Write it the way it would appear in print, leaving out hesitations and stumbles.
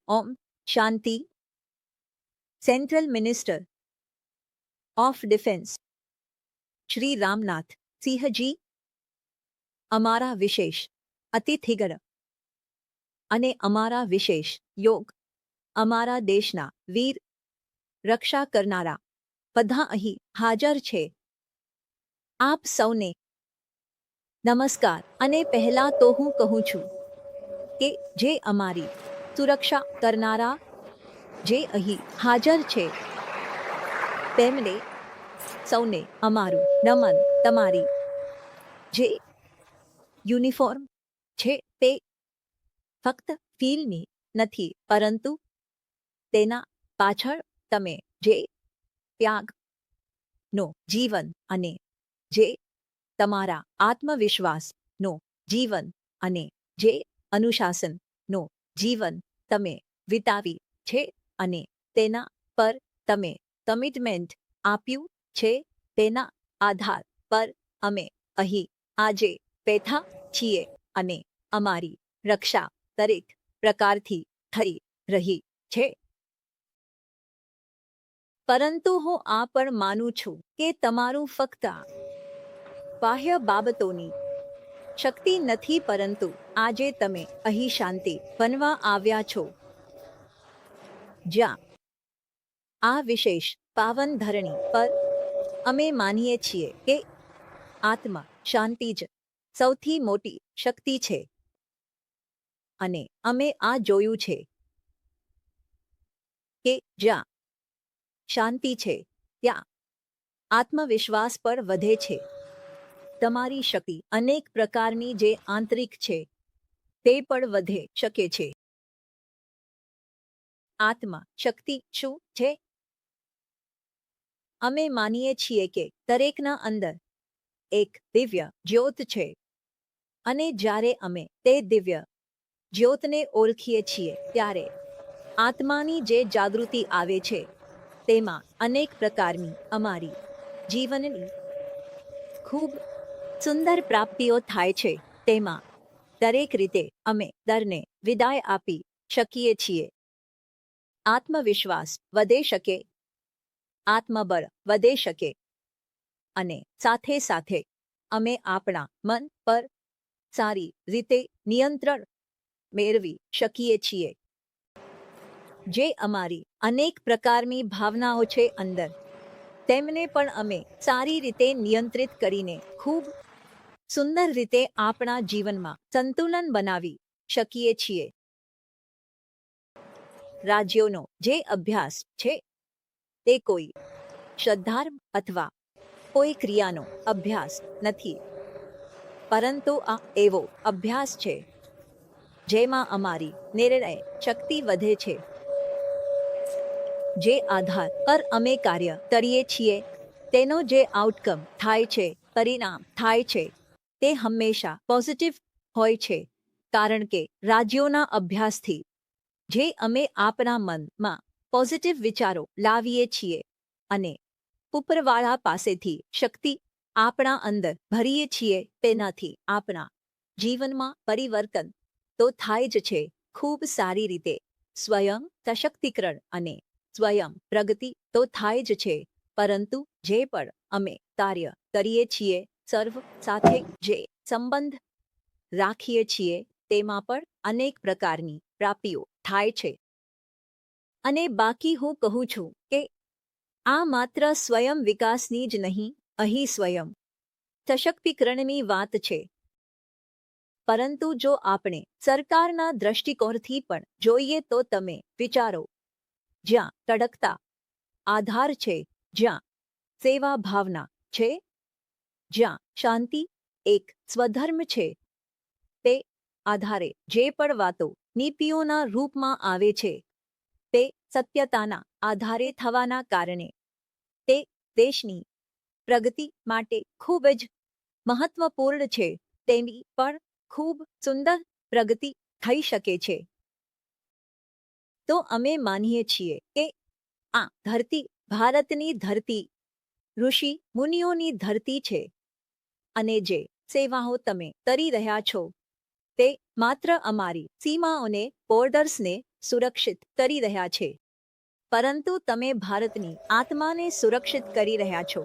Om Shanti. Central minister of defence Shri Ramnath Sinhji અમારા વિશેષ અતિથિગણ અને અમારા વિશેષ યોગ અમારા દેશના વીર રક્ષા કરનારા બધા અહીં હાજર છે. આપ સૌને નમસ્કાર. અને પહેલા તો હું કહું છું કે જે અમારી સુરક્ષા કરનારા જે અહીં હાજર છે તેમને સૌને અમારું નમન. તમારી જે યુનિફોર્મ છે તે ફક્ત ફીલની નથી પરંતુ તેના પાછળ તમે જે ત્યાગનો જીવન અને જે તમારા આત્મવિશ્વાસનો જીવન અને જે અનુશાસનનો જીવન તમે વિતાવી છે અને તેના પર તમે કમિટમેન્ટ આપ્યું છે તેના આધાર પર અમે અહીં આજે બેઠા છીએ અને અમારી રક્ષા દરેક પ્રકારથી થઈ રહી છે. પરંતુ હું આ પણ માનું છું કે તમારું ફક્ત બાહ્ય બાબતોની શક્તિ નથી પરંતુ આજે તમે અહીં શાંતિ બનવા આવ્યા છો જ્યાં આ વિશેષ પાવન ધરણી પર અમે માનીએ છીએ કે આત્મા શાંતિ જ સૌથી મોટી શક્તિ છે અને અમે આ જોયું છે કે જ્યાં શાંતિ છે ત્યાં આત્મવિશ્વાસ પણ વધે છે. તમારી શક્તિ અનેક પ્રકારની જે આંતરિક છે તે પણ વધે શકે છે. આત્મા શક્તિ શું છે? અમે માનીએ છીએ કે દરેકના અંદર એક દિવ્ય જ્યોત છે અને જ્યારે અમે તે દિવ્ય જ્યોતને ઓળખીએ છીએ ત્યારે આત્માની જે જાગૃતિ આવે છે તેમાં અનેક પ્રકારની અમારી જીવનની ખૂબ સુંદર પ્રાપ્તિઓ થાય છે. તેમાં દરેક રીતે અમે દરને વિદાય આપી શકીએ છીએ. આત્મવિશ્વાસ વધે શકે, આત્મબળ વધે શકે અને સાથે સાથે અમે આપણા મન પર સારી રીતે નિયંત્રણ મેળવી શકીએ છીએ. જે અમારી અનેક પ્રકારની ભાવનાઓ છે અંદર તેમને પણ અમે સારી રીતે નિયંત્રિત કરીને ખૂબ સુંદર રીતે આપણા જીવનમાં સંતુલન બનાવી શકીએ છીએ. રાજ્યોનો જે અભ્યાસ છે તે કોઈ શ્રદ્ધાર્મ અથવા કોઈ ક્રિયાનો અભ્યાસ નથી પરંતુ આ એવો અભ્યાસ છે જેમાં અમારી નિર્ણય શક્તિ વધે છે. જે આધાર પર અમે કાર્ય કરીએ છીએ તેનો જે આઉટકમ થાય છે, પરિણામ થાય છે તે હંમેશા પોઝિટિવ હોય છે કારણ કે રાજ્યોના અભ્યાસથી જે અમે આપણા મનમાં પોઝિટિવ વિચારો લાવીએ છીએ અને ઉપરવાળા પાસેથી શક્તિ આપણા અંદર ભરીએ છીએ તેનાથી આપણા જીવનમાં પરિવર્તન તો થાય જ છે ખૂબ સારી રીતે. સ્વયં સશક્તિકરણ અને સ્વયં પ્રગતિ તો થાય જ છે પરંતુ જે પણ અમે કાર્ય કરીએ છીએ સર્વ સાથે જે સંબંધ રાખીએ છીએ તેમાં પણ અનેક પ્રકારની પ્રાપ્તિઓ થાય છે. અને બાકી હું કહું છું કે આ માત્ર સ્વયં વિકાસની જ નહીં, અહીં સ્વયં સશક્તિકરણની વાત છે પરંતુ જો આપણે સરકારના દ્રષ્ટિકોણથી પણ જોઈએ તો તમે વિચારો જ્યાં કડકતા આધાર છે, જ્યાં સેવા ભાવના છે, જ્યાં શાંતિ એક સ્વધર્મ છે, તે આધારે જે પણ વાતો નીતિઓના રૂપમાં આવે છે તે સત્યતાના આધારે થવાના કારણે તે દેશની પ્રગતિ માટે ખૂબ જ મહત્વપૂર્ણ છે. તેની પણ ખૂબ સુંદર પ્રગતિ થઈ શકે છે. તો અમે માનીએ છીએ કે આ ધરતી ભારતની ધરતી ઋષિ મુનિઓની ધરતી છે અને જે સેવાઓ તમે કરી રહ્યા છો તે માત્ર અમારી સીમાઓને બોર્ડર્સને સુરક્ષિત કરી રહ્યા છે, પરંતુ તમે ભારતની આત્માને સુરક્ષિત કરી રહ્યા છો.